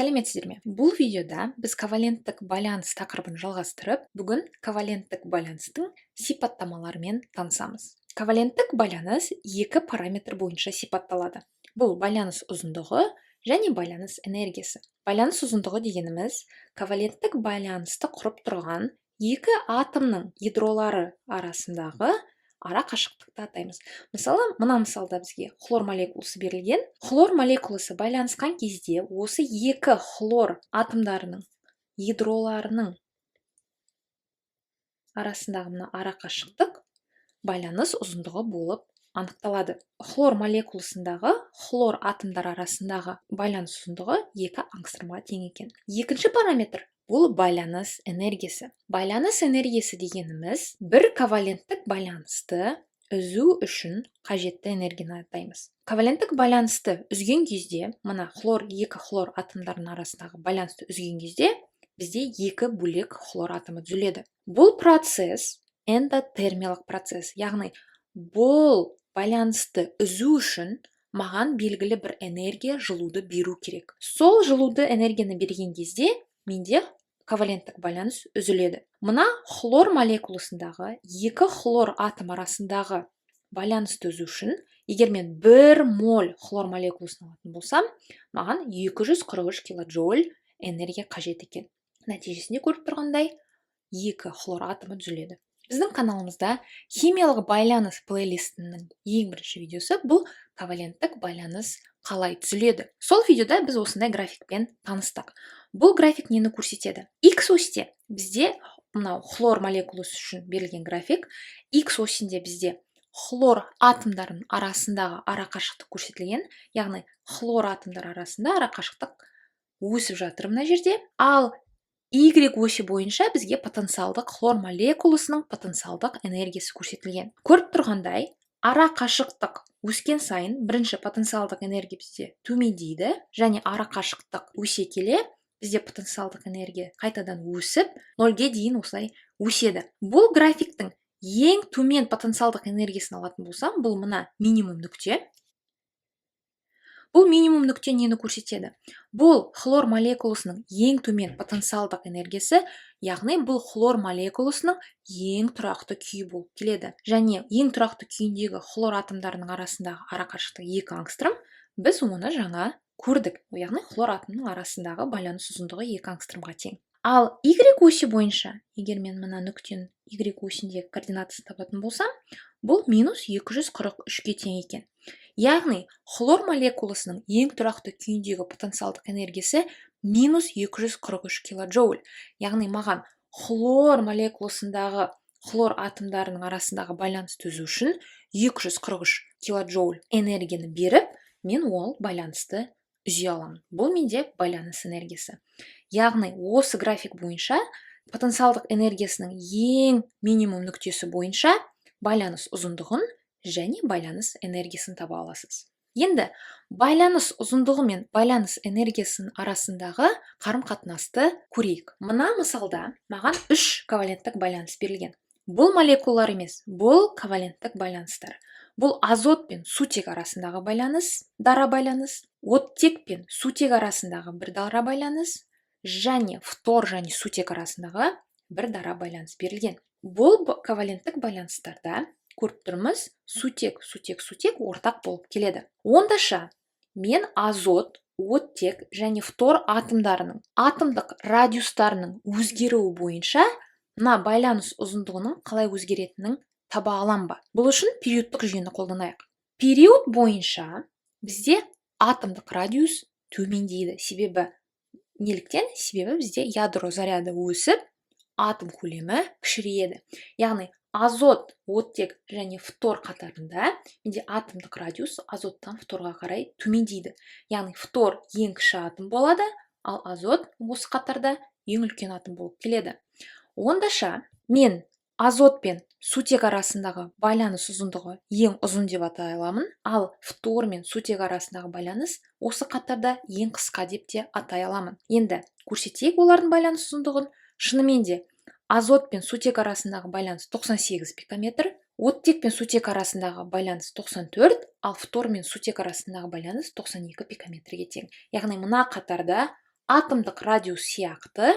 Сәлеметсіздер ме? Бұл видеода біз коваленттік байланыс тақырыбын жалғастырып, бүгін коваленттік байланыстың сипаттамаларымен танысамыз. Коваленттік байланыс екі параметр бойынша сипатталады. Бұл байланыс ұзындығы және байланыс энергиясы. Байланыс ұзындығы дегеніміз коваленттік байланысты құрып тұрған екі атомның ядролары арасындағы ара қашықтықты атаймыз. Мысалы, мына мысалда бізге хлор молекуласы берілген. Хлор молекуласы байланысқан кезде осы екі хлор атомдарының ядроларының арасындағы мына ара қашықтық байланыс ұзындығы болып анықталады. Хлор молекуласындағы хлор атомдар арасындағы байланыс ұзындығы 2 ангстромға тең екен. Екінші параметр бұл байланыс энергиясы. Байланыс энергиясы дегеніміз бір коваленттік байланысты үзу үшін қажетті энергияны атаймыз. Коваленттік байланысты үзген кезде, мына екі хлор атомдарының арасындағы байланысты үзген кезде, бізде екі бөлек хлор атомы түзіледі. Бұл процесс эндотермиялық процесс, яғни бұл байланысты үзу үшін маған белгілі бір энергия, жылуды беру керек. Сол жылуды энергияны берген кезде менде коваленттік байланыс үзіледі. Мына хлор молекуласындағы екі хлор атом арасындағы байланысты үзу үшін, егер мен 1 моль хлор молекуласын алатын болсам, маған 243 килоджоуль энергия қажет екен. Нәтижесінде көріп тұрғандай, екі хлор атомы түзіледі. Біздің каналымызда химиялық байланыс плейлистінің ең бірінші видеосы бұл коваленттік байланыс қалай түзіледі. Сол видеода біз осындай графикпен таныстық. Бұл график нені көрсетеді? X осьте бізде мынау хлор молекуласы үшін берілген график. X осінде бізде хлор атомдарының арасындағы ара қашықтық көрсетілген, яғни хлор атомдар арасында ара қашықтық өсіп жатыр мына жерде. Ал Y осі бойынша бізге потенциалдық хлор молекуласының потенциалдық энергиясы көрсетілген. Көріп тұрғандай, ара қашықтық өскен сайын бірінші потенциалдық энергия бізде төмендейді, және ара қашықтық өсе келе бізде потенциалдық энергия қайтадан өсіп, 0-ге дейін осылай өседі. Бұл графиктің ең төмен потенциалдық энергиясын алатын болсам, бұл мына минимум нүкте. Бұл минимум нүкте нені көрсетеді? Бұл хлор молекуласының ең төмен потенциалдық энергиясы, яғни бұл хлор молекуласының ең тұрақты күйі болып келеді. Және ең тұрақты күйіндегі хлор атомдарының арасындағы ара қашықтық 2 ангстром, біз оны жаңа көрдік. Яғни хлор атомның арасындағы байланыс ұзындығы 2 ангстромға тең. Ал Y осі бойынша, егер мен мына нүктенің Y осіндегі координатасын табатын болсам, бұл минус 243-ке тең екен. Яғни, хлор молекуласының ең тұрақты күйіндегі потенциалдық энергиясы минус 243 килоджоуль. Яғни, маған хлор молекуласындағы хлор атомдарының арасындағы байланысты үзу үшін 243 килоджоуль энергияны беріп, мен ол байланысты үзе аламын. Бұл менде байланыс энергиясы. Яғни, осы график бойынша потенциалдық энергиясының ең минимум нүктесі бойынша байланыс ұзындығын және байланыс энергиясын таба аласыз. Енді байланыс ұзындығы мен байланыс энергиясының арасындағы қарым-қатынасты көрейік. Мына мысалда маған 3 коваленттік байланыс берілген. Бұл молекулалар емес, бұл коваленттік байланыстар. Бұл азот пен сутек арасындағы байланыс, дара байланыс, оттек пен сутек арасындағы бір дара байланыс, және фтор және сутек арасындағы бір дара байланыс берілген. Бұл коваленттік байланыстарда көріп тұрмыз, сутек ортақ болып келеді. Ондаша, мен азот, оттек және фтор атомдарының атомдық радиустарының өзгеруі бойынша мына байланыс ұзындығының қалай өзгеретінін таба алам ба? Бұл үшін периодтық жүйені қолданайық. Период бойынша бізде атомдық радиус төмендейді. Неліктен? Себебі бізде ядро заряды өсіп, атом көлемі кішірейеді. Яғни, азот, оттек және фтор қатарында менде атомдық радиус азоттан фторға қарай төмендейді. Яғни, фтор ең кіші атом болады, ал азот осы қатарда ең үлкен атом болып келеді. Ондаша, мен азот пен сутек арасындағы байланыс ұзындығы ең ұзын деп атай аламын, ал фтор мен сутек арасындағы байланыс осы қатарда ең қысқа деп те атай аламын. Енді көрсетейік олардың байланыс ұзындығын. Шынымен де азот пен сутек арасындағы байланыс 98 пикометр, оттек пен сутек арасындағы байланыс 94, ал фтор мен сутек арасындағы байланыс 92 пикометрге тең. Яғни мына қатарда атомдық радиус сияқты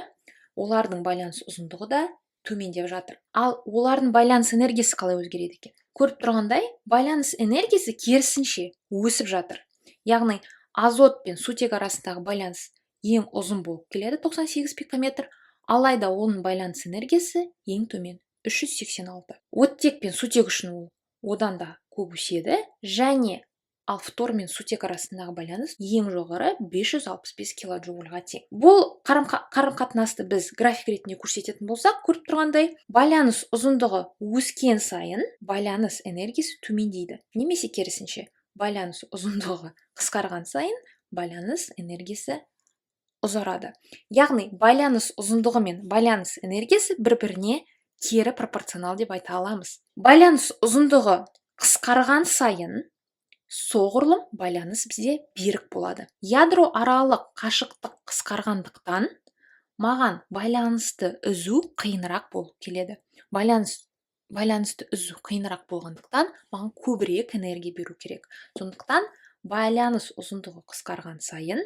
олардың байланыс ұзындығы да төмендеп жатыр. Ал олардың байланыс энергиясы қалай өзгереді екен? Көріп тұрғандай, байланыс энергиясы керісінше өсіп жатыр. Яғни азот пен сутек арасындағы байланыс ең ұзын болып келеді, 98 пикометр, алайда оның байланыс энергиясы ең төмен, 386. Оттек пен сутек үшін ол одан да көп өседі, және ал фтор мен сутек арасындағы байланыс ең жоғары 565 килоджоульға тең. Бұл қарым-қатынасты біз график ретінде көрсететін болсақ, көріп тұрғандай, байланыс ұзындығы өскен сайын байланыс энергиясы төмендейді. Немесе керісінше, байланыс ұзындығы қысқарған сайын байланыс энергиясы ұзарады. Яғни байланыс ұзындығы мен байланыс энергиясы бір-біріне кері пропорционал деп айта аламыз. Байланыс ұзындығы қысқарған сайын соғұрлым байланыс бізде берік болады. Ядро аралық қашықтық қысқарғандықтан маған байланысты үзу қиынырақ болып келеді. Байланысты үзу қиынырақ болғандықтан маған көбірек энергия беру керек. Сондықтан байланыс ұзындығы қысқарған сайын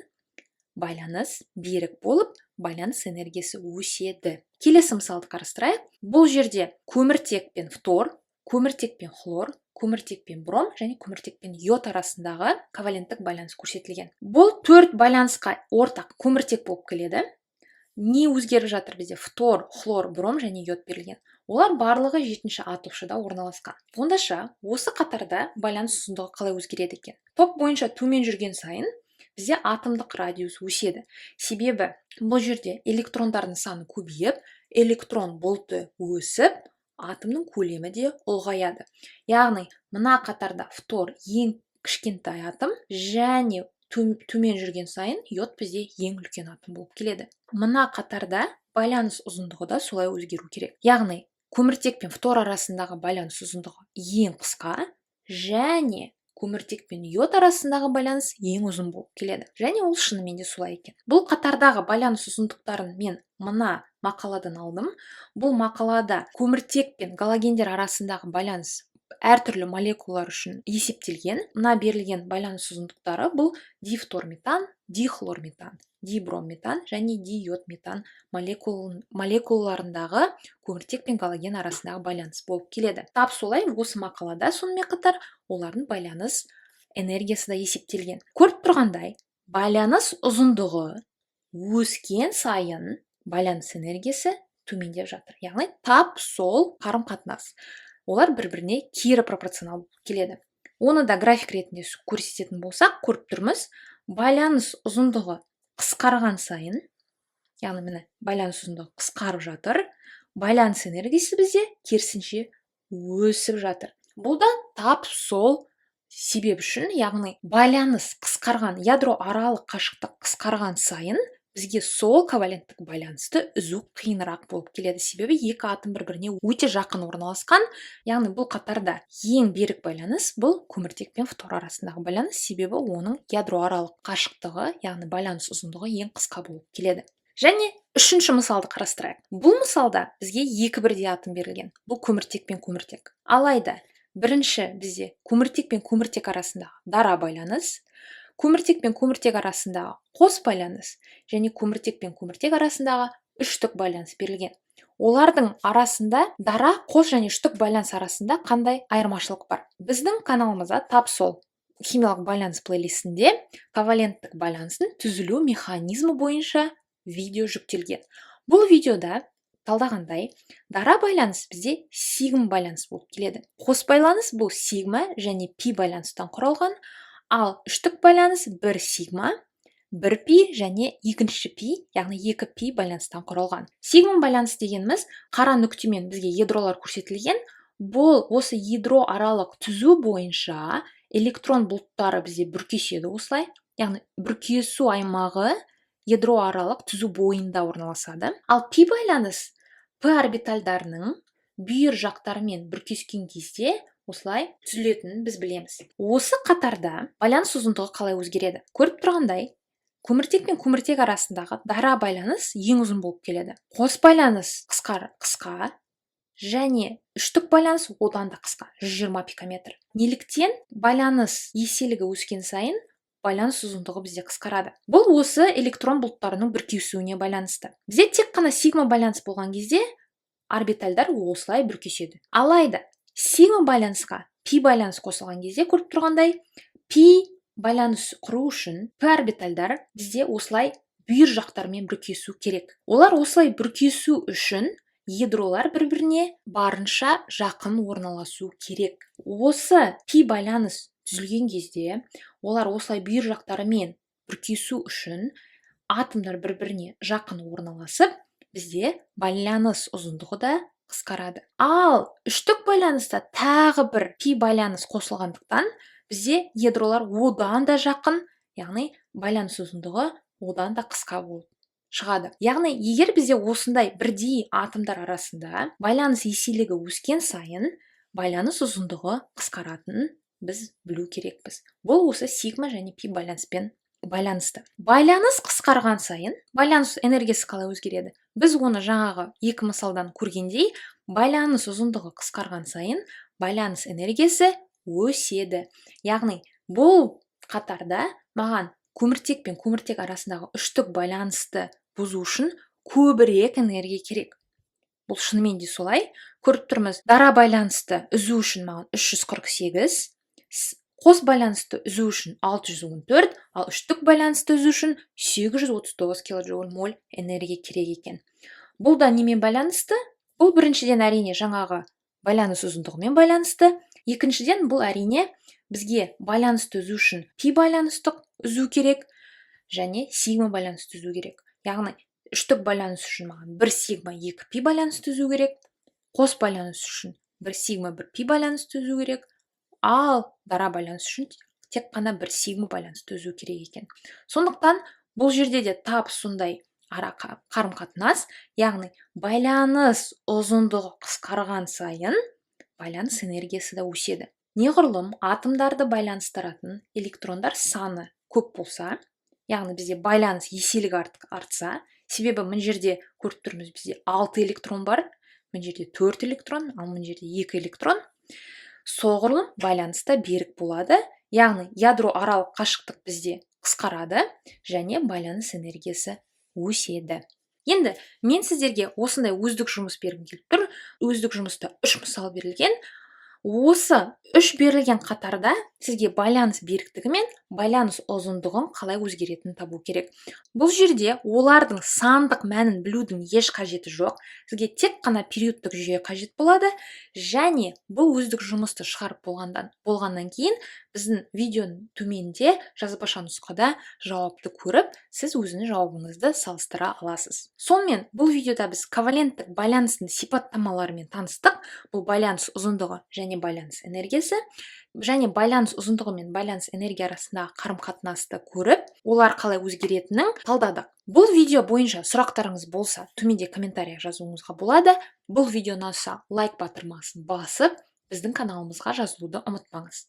байланыс берік болып, байланыс энергиясы өседі. Келесі мысалды қарастырайық. Бұл жерде көміртек пен фтор, көміртек пен хлор, көміртек пен бром және көміртек пен йод арасындағы коваленттік байланыс көрсетілген. Бұл 4 байланысқа ортақ көміртек болып келеді. Не өзгеріп жатыр бізде? Фтор, хлор, бром және йод берілген. Олар барлығы 7-ші атофшыда орналасқан. Ондаша, осы қатарда байланыс ұзындығы қалай өзгереді екен? Топ бойынша төмен жүрген сайын бізде атомдық радиус өседі. Себебі бұл жерде электрондардың саны көбейіп, электрон бұлты өсіп, атомның көлемі де ұлғаяды. Яғни, мына қатарда фтор ең кішкентай атом, және төмен жүрген сайын йод бізде ең үлкен атом болып келеді. Мына қатарда байланыс ұзындығы да солай өзгеру керек. Яғни, көміртек пен фтор арасындағы байланыс ұзындығы ең қысқа, және көміртек пен йод арасындағы байланыс ең ұзын болып келеді. Және ол шынымен де солай екен. Бұл қатардағы байланыс ұзындықтарын мен мына мақаладан алдым. Бұл мақалада көміртек пен галогендер арасындағы байланыс әртүрлі молекулалар үшін есептелген. Мына берілген байланыс ұзындықтары бұл дифторметан, дихлорметан, дибромметан және дииодметан молекулаларындағы көміртек пен галоген арасындағы байланыс болып келеді. Тап солай осы мақалада сонымен қатар олардың байланыс энергиясы да есептелген. Көріп тұрғандай, байланыс ұзындығы өскен сайын байланыс энергиясы төмендеп жатыр. Яғни тап сол қарым-қатынас. Олар бір-біріне кері пропорционал келеді. Оны да график ретінде көрсететін болсақ, көріп тұрмыз, байланыс ұзындығы қысқарған сайын, яғни міне байланыс ұзындығы қысқарып жатыр, байланыс энергиясы бізде керісінше өсіп жатыр. Бұл да тап сол себеп үшін, яғни байланыс қысқарған, ядро аралық қашықтық қысқарған сайын бізге сол коваленттік байланысты үзу қиынырақ болып келеді. Себебі екі атом бір-біріне өте жақын орналасқан. Яғни бұл қатарда ең берік байланыс бұл көміртек пен фтор арасындағы байланыс, себебі оның ядро аралық қашықтығы, яғни байланыс ұзындығы ең қысқа болып келеді. Және үшінші мысалды қарастырайық. Бұл мысалда бізге екі бірдей атом берілген. Бұл көміртек пен көміртек. Алайда бірінші бізде көміртек пен көміртек арасындағы дара байланыс, көміртек пен көміртек арасындағы қос байланыс және көміртек пен көміртек арасындағы үштік байланыс берілген. Олардың арасында дара, қос және үштік байланыс арасында қандай айырмашылық бар? Біздің каналымызда тап сол химиялық байланыс плейлистінде коваленттік байланыстың түзілу механизмі бойынша видео жүктелген. Бұл видеода талдағандай, дара байланыс бізде сигма байланыс болып келеді. Қос байланыс бұл сигма және пи байланыстан құралған, ал үштік байланыс 1 сигма, 1 пи және екінші пи, яғни 2 пи байланыстан құралған. Сигма байланыс дегеніміз қара нүктемен бізге ядролар көрсетілген. Бұл осы ядро аралық түзу бойынша электрон бұлттары бізде бүркеседі осылай. Яғни бүркесу аймағы ядро аралық түзу бойында орналасады. Ал пи байланыс П орбитальдарының бүйір жақтарымен бүркескен кезде осылай түзілетінін біз білеміз. Осы қатарда байланыс ұзындығы қалай өзгереді? Көріп тұрғандай, көміртек пен көміртек арасындағы дара байланыс ең ұзын болып келеді. Қос байланыс қысқа және үштік байланыс одан да қысқа, 120 пикометр. Неліктен байланыс еселігі өскен сайын байланыс ұзындығы бізде қысқарады. Бұл осы электрон бұлттарының бүркесуіне байланысты. Бізде тек қана сигма байланыс болған кезде орбитальдар осылай бүркеседі. Алайда сигма байланысқа пи байланыс қосылған кезде көріп тұрғандай, пи байланыс құру үшін пи орбитальдар бізде осылай бүйір жақтармен бүркесу керек. Олар осылай бүркесу үшін ядролар бір-біріне барынша жақын орналасу керек. Осы пи байланыс түзілген кезде олар осылай бүйір жақтарымен бүркесу үшін атомдар бір-біріне жақын орналасып, бізде байланыс ұзындығы да қысқарады. Ал үштік байланыста тағы бір пи байланыс қосылғандықтан бізде ядролар одан да жақын, яғни байланыс ұзындығы одан да қысқа болып шығады. Яғни егер бізде осындай бірдей атомдар арасында байланыс еселігі өскен сайын байланыс ұзындығы қысқаратынын біз білу керекпіз. Бұл осы сигма және пи байланыспен байланысты. Байланыс қысқарған сайын байланыс энергиясы қалай өзгереді? Біз оны жаңағы екі мысалдан көргендей, байланыс ұзындығы қысқарған сайын байланыс энергиясы өседі. Яғни бұл қатарда маған көміртек пен көміртек арасындағы үштік байланысты бұзу үшін көбірек энергия керек. Бұл шынымен де солай. Көріп тұрмыз, дара байланысты үзу үшін маған 348, қос байланысты үзу үшін 614, ал үштік байланысты үзу үшін 839 килоджоуль энергия керек екен. Бұл да немен байланысты? Бұл біріншіден әрине жаңағы байланыс ұзындығымен байланысты. Екіншіден бұл әрине бізге байланысты үзу үшін пи байланысты үзу керек және сигма байланысты үзу керек. Яғни үштік байланыс үшін маған 1 сигма 2 пи байланысты үзу керек. Қос байланыс үшін 1 сигма 1 пи байланысты үзу керек. Ал дара байланыс үшін тек қана 1 сигма байланысты үзу керек екен. Сондықтан бұл жерде де тап сондай қарым-қатынас, яғни байланыс ұзындығы қысқарған сайын байланыс энергиясы да өседі. Неғұрлым атомдарды байланыстыратын электрондар саны көп болса, яғни бізде байланыс еселігі артса, себебі мына жерде көріп тұрмыз, бізде 6 электрон бар, мына жерде 4 электрон, ал мына жерде 2 электрон. Соғұрлым байланыста берік болады, яғни ядро аралық қашықтық бізде қысқарады және байланыс энергиясы өседі. Енді мен сіздерге осындай өздік жұмыс бергім келіп тұр. Өздік жұмыста 3 мысал берілген. Осы 3 берілген қатарда сізге байланыс беріктігі мен байланыс ұзындығын қалай өзгеретінін табу керек. Бұл жерде олардың сандық мәнін білудің еш қажеті жоқ. Сізге тек қана периодтық жүйе қажет болады, және бұл өздік жұмысты шығарып болғаннан кейін біздің видеоның төменде жазбаша нұсқада жауапты көріп, сіз өзіңіз жауабыңызды салыстыра аласыз. Сонымен бұл видеода біз коваленттік байланыстың сипаттамаларымен таныстық. Бұл байланыс ұзындығы және байланыс энергиясы, және байланыс ұзындығы мен байланыс энергия арасындағы қарым-қатынасты көріп, олар қалай өзгеретінін талдадық. Бұл видео бойынша сұрақтарыңыз болса, төменде комментария жазуыңызға болады. Бұл видео ұнаса, лайк батырмасын басып, біздің каналымызға жазылуды ұмытпаңыз.